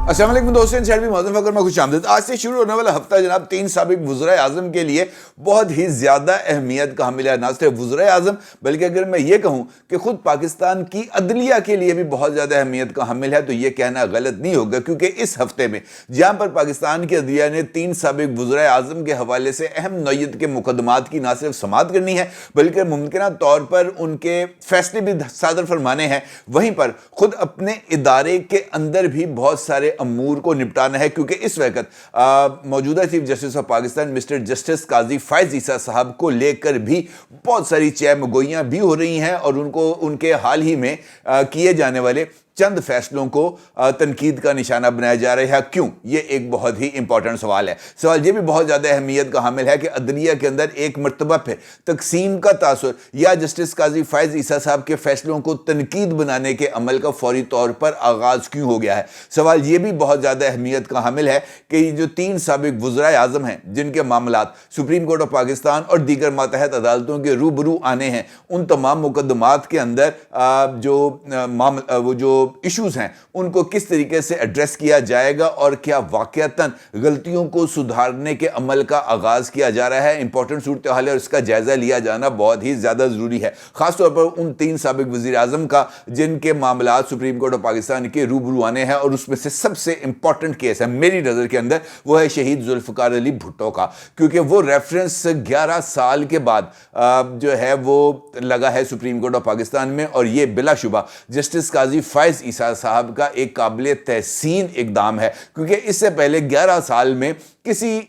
السلام علیکم دوستوں، انسائڈ معظم فخر میں خوش آمدید۔ آج سے شروع ہونے والا ہفتہ جناب 3 سابق وزرائے اعظم کے لیے بہت ہی زیادہ اہمیت کا حامل ہے۔ نہ صرف وزرائے اعظم بلکہ اگر میں یہ کہوں کہ خود پاکستان کی عدلیہ کے لیے بھی بہت زیادہ اہمیت کا حامل ہے تو یہ کہنا غلط نہیں ہوگا، کیونکہ اس ہفتے میں جہاں پر پاکستان کی عدلیہ نے 3 سابق وزرائے اعظم کے حوالے سے اہم نوعیت کے مقدمات کی نہ صرف سماعت کرنی ہے بلکہ ممکنہ طور پر ان کے فیصلے بھی صادر فرمانے ہیں، وہیں پر خود اپنے ادارے کے اندر بھی بہت سارے امور کو نپٹانا ہے، کیونکہ اس وقت موجودہ chief justice of Pakistan mister justice Qazi Faez عیسیٰ صاحب کو لے کر بھی بہت ساری چہمگوئیاں بھی ہو رہی ہیں اور ان کے حال ہی میں کیے جانے والے چند فیصلوں کو تنقید کا نشانہ بنایا جا رہا ہے۔ کیوں؟ یہ ایک بہت ہی امپورٹنٹ سوال ہے۔ سوال یہ بھی بہت زیادہ اہمیت کا حامل ہے کہ عدلیہ کے اندر ایک مرتبہ پھر تقسیم کا تاثر یا جسٹس قاضی فائز عیسیٰ صاحب کے فیصلوں کو تنقید بنانے کے عمل کا فوری طور پر آغاز کیوں ہو گیا ہے۔ سوال یہ بھی بہت زیادہ اہمیت کا حامل ہے کہ یہ جو 3 سابق وزرائے اعظم ہیں جن کے معاملات سپریم کورٹ آف پاکستان اور دیگر ماتحت عدالتوں کے روبرو آنے ہیں، ان تمام مقدمات کے اندر جو ایشوز ہیں ان کو کس طریقے سے ایڈریس کیا جائے گا اور کیا واقعتاً غلطیوں کو سدھارنے کے عمل کا آغاز کیا جا رہا ہے۔ امپورٹنٹ صورتحال ہے اور اس کا جائزہ لیا جانا بہت ہی زیادہ ضروری ہے، خاص طور پر ان 3 سابق وزیر اعظم کا جن کے معاملات سپریم کورٹ آف پاکستان کے روبرو آنے ہیں، اور اس میں سے سب سے امپورٹنٹ کیس ہے میری نظر کے اندر وہ ہے شہید ذوالفقار علی بھٹو کا، کیونکہ وہ ریفرنس 11 سال کے بعد جو ہے وہ لگا ہے سپریم کورٹ آف پاکستان میں، اور یہ بلا شبہ جسٹس قاضی فائز عیسیٰ صاحب کا ایک قابل تحسین اقدام ہے، کیونکہ اس سے پہلے 11 سال میں کسی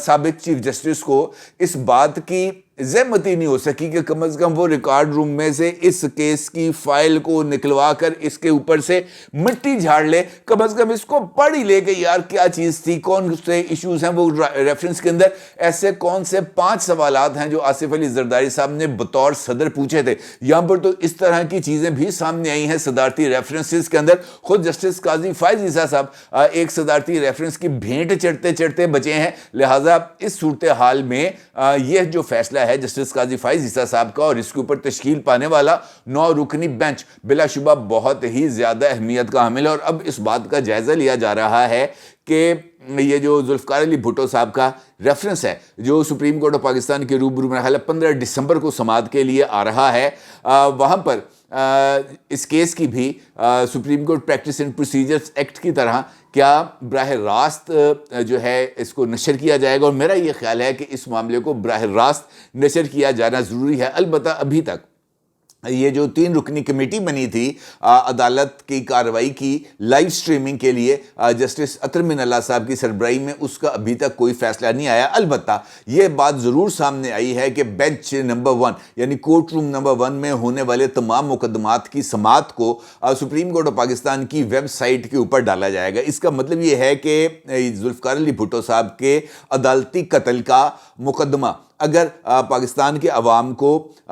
سابق چیف جسٹس کو اس بات کی زحمت ہی نہیں ہو سکی کہ کم از کم وہ ریکارڈ روم میں سے اس کیس کی فائل کو نکلوا کر اس کے اوپر سے مٹی جھاڑ لے، کم از کم اس کو پڑھ ہی لے کہ یار کیا چیز تھی، کون سے ایشوز ہیں وہ ریفرنس کے اندر، ایسے کون سے 5 سوالات ہیں جو آصف علی زرداری صاحب نے بطور صدر پوچھے تھے۔ یہاں پر تو اس طرح کی چیزیں بھی سامنے آئی ہیں صدارتی ریفرنسز کے اندر۔ خود جسٹس قاضی فائز عیسیٰ صاحب ایک صدارتی ریفرنس کی بھینٹ چڑھتے چڑھتے بچے ہیں، لہٰذا اس صورتحال میں یہ جو فیصلہ ہے جسٹس قاضی فائز عیسیٰ صاحب کا اور اس کے اوپر تشکیل پانے والا 9 رکنی بینچ بلا شبہ بہت ہی زیادہ اہمیت کا حامل ہے، اور اب اس بات کا جائزہ لیا جا رہا ہے کہ یہ جو ذوالفقار علی بھٹو صاحب کا ریفرنس ہے جو سپریم کورٹ آف پاکستان کے روبرو میں 15 دسمبر کو سماعت کے لیے آ رہا ہے، وہاں پر اس کیس کی بھی supreme court practice and procedures act کی طرح کیا براہ راست جو ہے اس کو نشر کیا جائے گا، اور میرا یہ خیال ہے کہ اس معاملے کو براہ راست نشر کیا جانا ضروری ہے۔ البتہ ابھی تک یہ جو 3 رکنی کمیٹی بنی تھی عدالت کی کارروائی کی لائیو سٹریمنگ کے لیے جسٹس اطہر من اللہ صاحب کی سربراہی میں، اس کا ابھی تک کوئی فیصلہ نہیں آیا۔ البتہ یہ بات ضرور سامنے آئی ہے کہ بینچ نمبر 1 یعنی کورٹ روم نمبر 1 میں ہونے والے تمام مقدمات کی سماعت کو سپریم کورٹ آف پاکستان کی ویب سائٹ کے اوپر ڈالا جائے گا۔ اس کا مطلب یہ ہے کہ ذوالفقار علی بھٹو صاحب کے عدالتی قتل کا مقدمہ اگر پاکستان کے عوام کو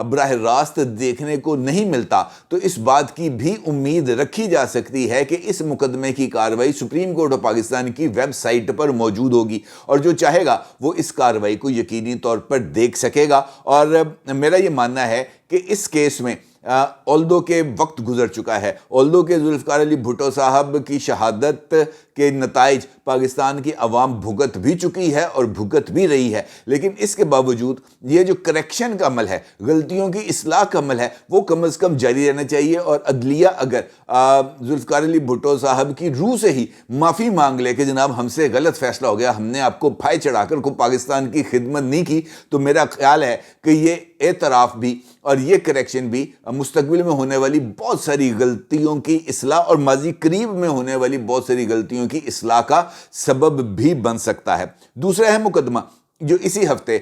براہ راست دیکھنے کو نہیں ملتا تو اس بات کی بھی امید رکھی جا سکتی ہے کہ اس مقدمے کی کارروائی سپریم کورٹ آف پاکستان کی ویب سائٹ پر موجود ہوگی، اور جو چاہے گا وہ اس کارروائی کو یقینی طور پر دیکھ سکے گا۔ اور میرا یہ ماننا ہے کہ اس کیس میں اولدو کے وقت گزر چکا ہے، اولدو کے ذوالفقار علی بھٹو صاحب کی شہادت کے نتائج پاکستان کی عوام بھگت بھی چکی ہے اور بھگت بھی رہی ہے، لیکن اس کے باوجود یہ جو کریکشن کا عمل ہے، غلطیوں کی اصلاح کا عمل ہے، وہ کم از کم جاری رہنا چاہیے، اور عدلیہ اگر ذوالفقار علی بھٹو صاحب کی روح سے ہی معافی مانگ لے کہ جناب ہم سے غلط فیصلہ ہو گیا، ہم نے آپ کو پھائے چڑھا کر کو پاکستان کی خدمت نہیں کی، تو میرا خیال ہے کہ یہ اعتراف بھی اور یہ کریکشن بھی مستقبل میں ہونے والی بہت ساری غلطیوں کی اصلاح اور ماضی قریب میں ہونے والی بہت ساری غلطیوں کی اصلاح کا سبب بھی بن سکتا ہے۔ دوسرا اہم مقدمہ جو اسی ہفتے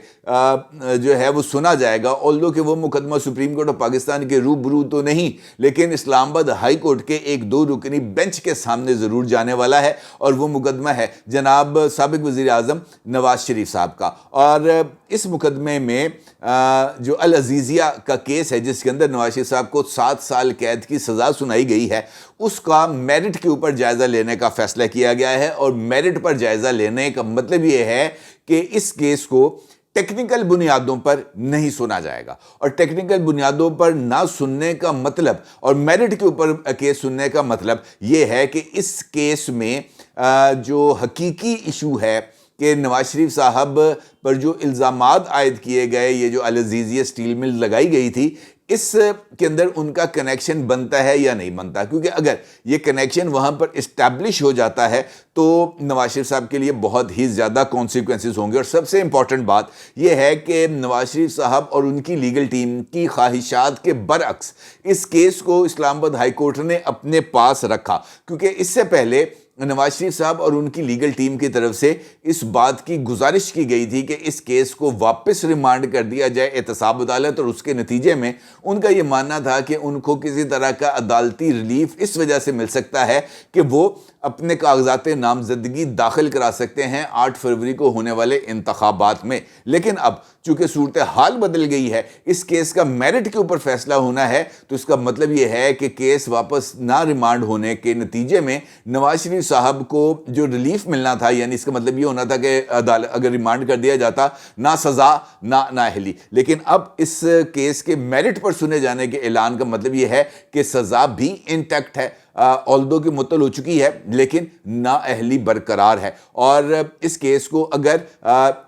جو ہے وہ سنا جائے گا، اولدو کہ وہ مقدمہ سپریم کورٹ آف پاکستان کے روبرو تو نہیں لیکن اسلام آباد ہائی کورٹ کے ایک 2 رکنی بینچ کے سامنے ضرور جانے والا ہے، اور وہ مقدمہ ہے جناب سابق وزیر اعظم نواز شریف صاحب کا۔ اور اس مقدمے میں جو العزیزیہ کا کیس ہے جس کے اندر نواز شریف صاحب کو 7 سال قید کی سزا سنائی گئی ہے، اس کا میرٹ کے اوپر جائزہ لینے کا فیصلہ کیا گیا ہے، اور میرٹ پر جائزہ لینے کا مطلب یہ ہے کہ اس کیس کو ٹیکنیکل بنیادوں پر نہیں سنا جائے گا، اور ٹیکنیکل بنیادوں پر نہ سننے کا مطلب اور میرٹ کے اوپر کیس سننے کا مطلب یہ ہے کہ اس کیس میں جو حقیقی ایشو ہے کہ نواز شریف صاحب پر جو الزامات عائد کیے گئے، یہ جو العزیزیہ اسٹیل مل لگائی گئی تھی، اس کے اندر ان کا کنیکشن بنتا ہے یا نہیں بنتا، کیونکہ اگر یہ کنیکشن وہاں پر اسٹیبلش ہو جاتا ہے تو نواز شریف صاحب کے لیے بہت ہی زیادہ کانسیکوینسز ہوں گے۔ اور سب سے امپورٹنٹ بات یہ ہے کہ نواز شریف صاحب اور ان کی لیگل ٹیم کی خواہشات کے برعکس اس کیس کو اسلام آباد ہائی کورٹ نے اپنے پاس رکھا، کیونکہ اس سے پہلے نواز شریف صاحب اور ان کی لیگل ٹیم کی طرف سے اس بات کی گزارش کی گئی تھی کہ اس کیس کو واپس ریمانڈ کر دیا جائے احتساب عدالت، اور اس کے نتیجے میں ان کا یہ ماننا تھا کہ ان کو کسی طرح کا عدالتی ریلیف اس وجہ سے مل سکتا ہے کہ وہ اپنے کاغذات نامزدگی داخل کرا سکتے ہیں 8 فروری کو ہونے والے انتخابات میں۔ لیکن اب چونکہ صورتحال بدل گئی ہے، اس کیس کا میرٹ کے اوپر فیصلہ ہونا ہے، تو اس کا مطلب یہ ہے کہ کیس واپس نہ ریمانڈ ہونے کے نتیجے میں نواز شریف صاحب کو جو ریلیف ملنا تھا، یعنی اس کا مطلب یہ ہونا تھا کہ اگر ریمانڈ کر دیا جاتا نہ سزا نہ نااہلی، لیکن اب اس کیس کے میرٹ پر سنے جانے کے اعلان کا مطلب یہ ہے کہ سزا بھی انٹیکٹ ہے، آلدو کی معطل ہو چکی ہے لیکن نااہلی برقرار ہے۔ اور اس کیس کو اگر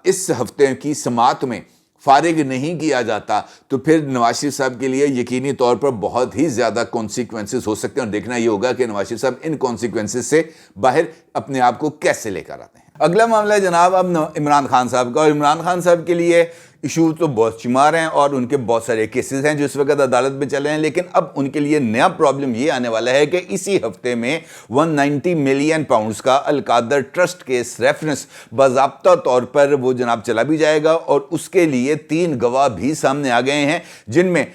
اس ہفتے کی سماعت میں فارغ نہیں کیا جاتا تو پھر نواز شریف صاحب کے لیے یقینی طور پر بہت ہی زیادہ کانسیکوینسز ہو سکتے ہیں، اور دیکھنا یہ ہوگا کہ نواز شریف صاحب ان کانسیکوینسز سے باہر اپنے آپ کو کیسے لے کر آتے ہیں۔ اگلا معاملہ ہے جناب اب عمران خان صاحب کا، اور عمران خان صاحب کے لیے ایشو تو بہت شمار ہیں اور ان کے بہت سارے کیسز ہیں جو اس وقت عدالت میں چلے ہیں، لیکن اب ان کے لیے نیا پرابلم یہ آنے والا ہے کہ اسی ہفتے میں 190 ملین پاؤنڈز کا القادر ٹرسٹ کیس ریفرنس باضابطہ طور پر وہ جناب چلا بھی جائے گا، اور اس کے لیے 3 گواہ بھی سامنے آ گئے ہیں، جن میں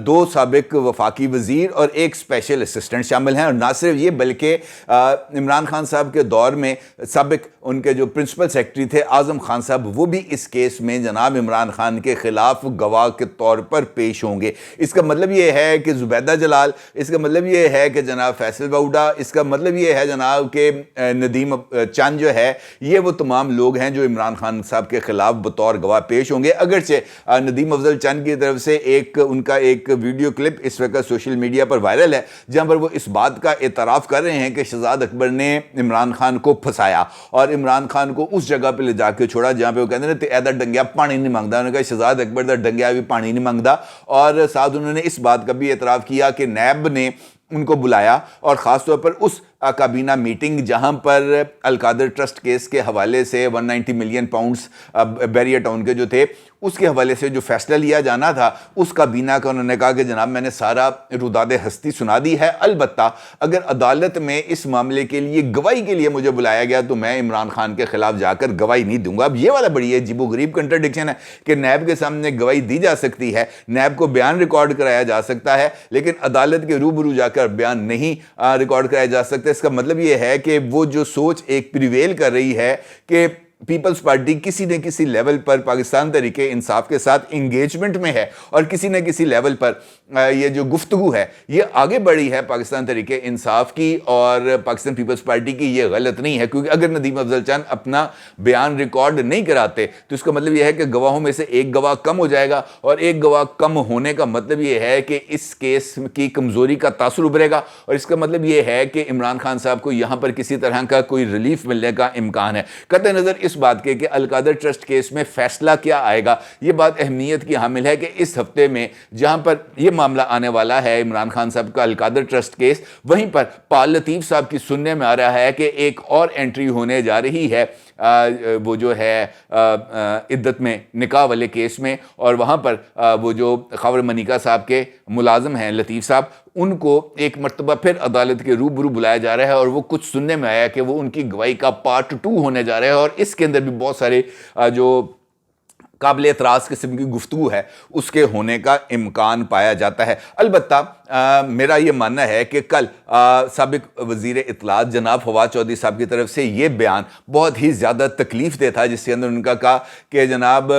2 سابق وفاقی وزیر اور 1 اسپیشل اسسٹنٹ شامل ہیں۔ اور نہ صرف یہ بلکہ عمران خان صاحب کے دور میں سابق ان کے جو پرنسپل سیکرٹری تھے اعظم خان صاحب، وہ بھی اس کیس میں جناب عمران خان کے خلاف گواہ کے طور پر پیش ہوں گے۔ اس کا مطلب یہ ہے کہ زبیدہ جلال، اس کا مطلب یہ ہے کہ جناب فیصل باؤڈا، اس کا مطلب یہ ہے جناب کہ ندیم چند جو ہے، یہ وہ تمام لوگ ہیں جو عمران خان صاحب کے خلاف بطور گواہ پیش ہوں گے۔ اگرچہ ندیم افضل چند کی طرف سے ان کا ایک ویڈیو کلپ اس وقت سوشل میڈیا پر وائرل ہے، جہاں پر وہ اس بات کا اعتراف کر رہے ہیں کہ شہزاد اکبر نے عمران خان کو پھنسایا اور عمران خان کو اس جگہ پہ لے جا کے چھوڑا جہاں پہ وہ کہتے ہیں تے ایدا ڈنگیا پانی نہیں مانگتا، انہوں نے کہا شہزاد اکبر دا ڈنگیا بھی پانی نہیں مانگتا، اور ساتھ انہوں نے اس بات کا بھی اعتراف کیا کہ نیب نے ان کو بلایا، اور خاص طور پر اس کابینہ میٹنگ جہاں پر القادر ٹرسٹ کیس کے حوالے سے 190 ملین پاؤنڈز بیریا ٹاؤن کے جو تھے اس کے حوالے سے جو فیصلہ لیا جانا تھا، اس کابینہ کا انہوں نے کہا کہ جناب میں نے سارا روداد ہستی سنا دی ہے، البتہ اگر عدالت میں اس معاملے کے لیے گواہی کے لیے مجھے بلایا گیا تو میں عمران خان کے خلاف جا کر گواہی نہیں دوں گا۔ اب یہ والا بڑی عجیب و غریب کنٹرڈکشن ہے کہ نیب کے سامنے گواہی دی جا سکتی ہے، نیب کو بیان ریکارڈ کرایا جا سکتا ہے، لیکن عدالت کے روبرو جا کر بیان نہیں ریکارڈ کرایا جا سکتا۔ اس کا مطلب یہ ہے کہ وہ جو سوچ ایک پریویل کر رہی ہے کہ پیپلز پارٹی کسی نہ کسی لیول پر پاکستان تحریک انصاف کے ساتھ انگیجمنٹ میں ہے، اور کسی نہ کسی لیول پر یہ جو گفتگو ہے یہ آگے بڑھی ہے پاکستان تحریک انصاف کی اور پاکستان پیپلز پارٹی کی، یہ غلط نہیں ہے، کیونکہ اگر ندیم افضل چند اپنا بیان ریکارڈ نہیں کراتے تو اس کا مطلب یہ ہے کہ گواہوں میں سے ایک گواہ کم ہو جائے گا، اور ایک گواہ کم ہونے کا مطلب یہ ہے کہ اس کیس کی کمزوری کا تاثر ابھرے گا، اور اس کا مطلب یہ ہے کہ عمران خان صاحب کو یہاں پر کسی طرح کا کوئی ریلیف ملنے کا امکان ہے۔ قطع نظر اس بات کے کہ القادر ٹرسٹ کیس میں فیصلہ کیا آئے گا، یہ بات اہمیت کی حامل ہے کہ اس ہفتے میں جہاں پر یہ معاملہ آنے والا ہے عمران خان صاحب کا القادر ٹرسٹ کیس، وہیں پر پال لطیف صاحب کی سننے میں آ رہا ہے کہ ایک اور انٹری ہونے جا رہی ہے وہ جو ہے عدت میں نکاح والے کیس میں، اور وہاں پر وہ جو خاور منیکا صاحب کے ملازم ہیں لطیف صاحب، ان کو ایک مرتبہ پھر عدالت کے روبرو بلایا جا رہا ہے، اور وہ کچھ سننے میں آیا کہ وہ ان کی گواہی کا پارٹ 2 ہونے جا رہا ہے، اور اس کے اندر بھی بہت سارے جو قابل اعتراض قسم کی گفتگو ہے اس کے ہونے کا امکان پایا جاتا ہے۔ البتہ میرا یہ ماننا ہے کہ کل سابق وزیر اطلاعات جناب فواد چودھری صاحب کی طرف سے یہ بیان بہت ہی زیادہ تکلیف دہ تھا، جس کے اندر ان کا کہا کہ جناب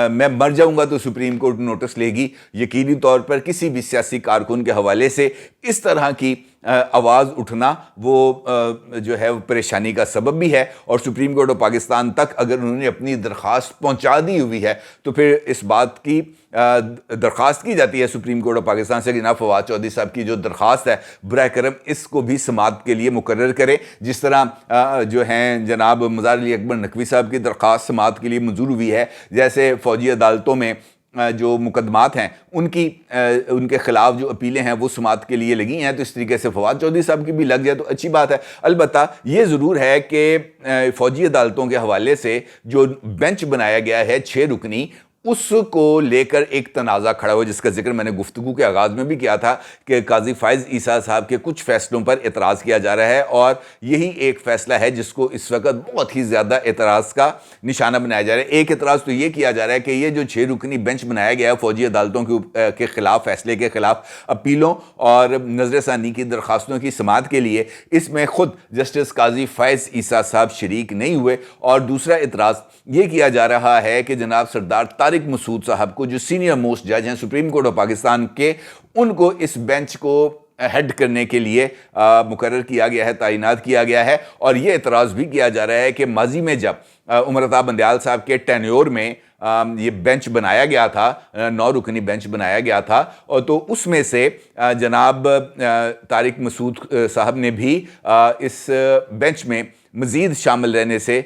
میں مر جاؤں گا تو سپریم کورٹ نوٹس لے گی، یقینی طور پر کسی بھی سیاسی کارکن کے حوالے سے اس طرح کی آواز اٹھنا وہ جو ہے وہ پریشانی کا سبب بھی ہے، اور سپریم کورٹ آف پاکستان تک اگر انہوں نے اپنی درخواست پہنچا دی ہوئی ہے تو پھر اس بات کی درخواست کی جاتی ہے سپریم کورٹ آف پاکستان سے کہ جناب فواد چودھری صاحب کی جو درخواست ہے براہ کرم اس کو بھی سماعت کے لیے مقرر کرے، جس طرح جو ہیں جناب مظاہر علی اکبر نقوی صاحب کی درخواست سماعت کے لیے منظور ہوئی ہے، جیسے فوجی عدالتوں میں جو مقدمات ہیں ان کے خلاف جو اپیلیں ہیں وہ سماعت کے لیے لگی ہیں، تو اس طریقے سے فواد چودھری صاحب کی بھی لگ جائے تو اچھی بات ہے۔ البتہ یہ ضرور ہے کہ فوجی عدالتوں کے حوالے سے جو بینچ بنایا گیا ہے 6 رکنی، اس کو لے کر ایک تنازع کھڑا ہوا، جس کا ذکر میں نے گفتگو کے آغاز میں بھی کیا تھا کہ قاضی فائز عیسیٰ صاحب کے کچھ فیصلوں پر اعتراض کیا جا رہا ہے، اور یہی ایک فیصلہ ہے جس کو اس وقت بہت ہی زیادہ اعتراض کا نشانہ بنایا جا رہا ہے۔ ایک اعتراض تو یہ کیا جا رہا ہے کہ یہ جو 6 رکنی بینچ بنایا گیا ہے فوجی عدالتوں کے خلاف، فیصلے کے خلاف اپیلوں اور نظر ثانی کی درخواستوں کی سماعت کے لیے، اس میں خود جسٹس قاضی فائز عیسیٰ صاحب شریک نہیں ہوئے، اور دوسرا اعتراض یہ کیا جا رہا ہے کہ جناب سردار طارق مسعود صاحب کو، جو سینئر موسٹ جج ہیں سپریم کورٹ آف پاکستان کے، ان کو اس بینچ کو ہیڈ کرنے کے لیے مقرر کیا گیا ہے، تعینات کیا گیا ہے، اور یہ اعتراض بھی کیا جا رہا ہے کہ ماضی میں جب عمر عطا بندیال صاحب کے ٹینیور میں یہ بینچ بنایا گیا تھا، 9 رکنی بینچ بنایا گیا تھا، اور تو اس میں سے جناب طارق مسعود صاحب نے بھی اس بینچ میں مزید شامل رہنے سے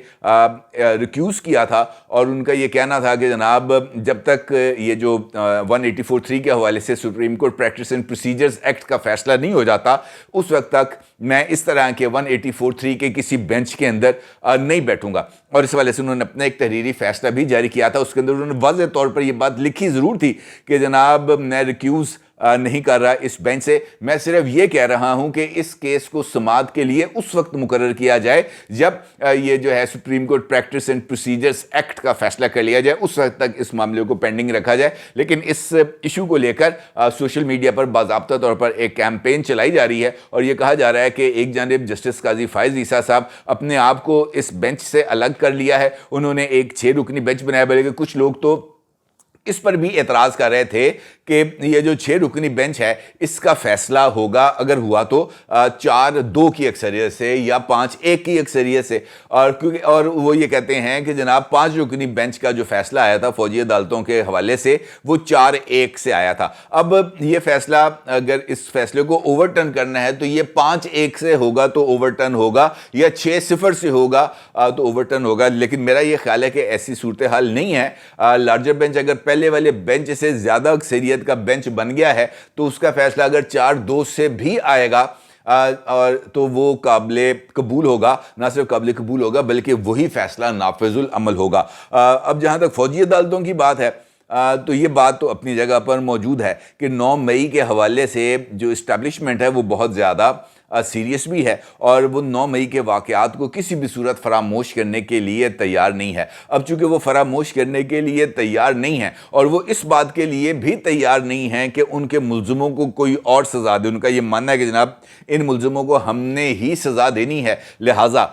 ریکیوز کیا تھا، اور ان کا یہ کہنا تھا کہ جناب جب تک یہ جو 184(3) کے حوالے سے supreme court practice and procedures act کا فیصلہ نہیں ہو جاتا، اس وقت تک میں اس طرح کے 184(3) کے کسی بینچ کے اندر نہیں بیٹھوں گا، اور اس حوالے سے انہوں نے اپنا ایک تحریری فیصلہ بھی جاری کیا تھا۔ اس کے اندر انہوں نے واضح طور پر یہ بات لکھی ضرور تھی کہ جناب میں ریکیوز نہیں کر رہا اس بینچ سے، میں صرف یہ کہہ رہا ہوں کہ اس کیس کو سماعت کے لیے اس وقت مقرر کیا جائے جب یہ جو ہے supreme court practice and procedures act کا فیصلہ کر لیا جائے، اس وقت تک اس معاملے کو پینڈنگ رکھا جائے۔ لیکن اس ایشو کو لے کر سوشل میڈیا پر باضابطہ طور پر ایک کیمپین چلائی جا رہی ہے، اور یہ کہا جا رہا ہے کہ ایک جانب جسٹس قاضی فائز عیسیٰ صاحب اپنے آپ کو اس بینچ سے الگ کر لیا ہے، انہوں نے ایک 6 رکنی بینچ بنایا، بلکہ کچھ لوگ تو اس پر بھی اعتراض کر رہے تھے کہ یہ جو 6 رکنی بینچ ہے اس کا فیصلہ ہوگا اگر ہوا تو 4-2 کی اکثریت سے یا 5-1 کی اکثریت سے، اور وہ یہ کہتے ہیں کہ جناب 5 رکنی بینچ کا جو فیصلہ آیا تھا فوجی عدالتوں کے حوالے سے وہ 4-1 سے آیا تھا۔ اب یہ فیصلہ اگر اس فیصلے کو اوور ٹرن کرنا ہے تو یہ 5-1 سے ہوگا تو اوور ٹرن ہوگا، یا 6-0 سے ہوگا تو اوور ٹرن ہوگا، لیکن میرا یہ خیال ہے کہ ایسی صورتحال نہیں ہے۔ لارجر بینچ اگر پہلے والے بینچ سے زیادہ اکثریت کا بینچ بن گیا ہے تو اس کا فیصلہ اگر 4-2 سے بھی آئے گا اور تو وہ قابل قبول ہوگا، نہ صرف قابل قبول ہوگا بلکہ وہی فیصلہ نافذ العمل ہوگا۔ اب جہاں تک فوجی عدالتوں کی بات ہے تو یہ بات تو اپنی جگہ پر موجود ہے کہ 9 مئی کے حوالے سے جو اسٹیبلشمنٹ ہے وہ بہت زیادہ سیریس بھی ہے، اور وہ 9 مئی کے واقعات کو کسی بھی صورت فراموش کرنے کے لیے تیار نہیں ہے۔ اب چونکہ وہ فراموش کرنے کے لیے تیار نہیں ہے، اور وہ اس بات کے لیے بھی تیار نہیں ہیں کہ ان کے ملزموں کو کوئی اور سزا دے، ان کا یہ ماننا ہے کہ جناب ان ملزموں کو ہم نے ہی سزا دینی ہے، لہٰذا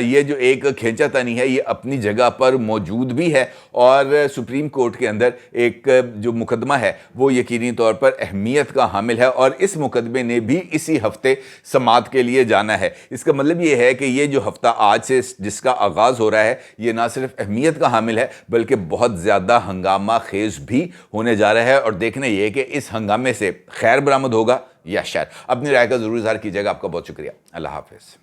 یہ جو ایک کھینچا تانی ہے یہ اپنی جگہ پر موجود بھی ہے، اور سپریم کورٹ کے اندر ایک جو مقدمہ ہے وہ یقینی طور پر اہمیت کا حامل ہے، اور اس مقدمے نے بھی اسی ہفتے سماعت کے لیے جانا ہے۔ اس کا مطلب یہ ہے کہ یہ جو ہفتہ آج سے جس کا آغاز ہو رہا ہے یہ نہ صرف اہمیت کا حامل ہے بلکہ بہت زیادہ ہنگامہ خیز بھی ہونے جا رہا ہے، اور دیکھنا یہ کہ اس ہنگامے سے خیر برآمد ہوگا یا شر۔ اپنی رائے کا ضرور اظہار کیجیے گا۔ آپ کا بہت شکریہ۔ اللہ حافظ۔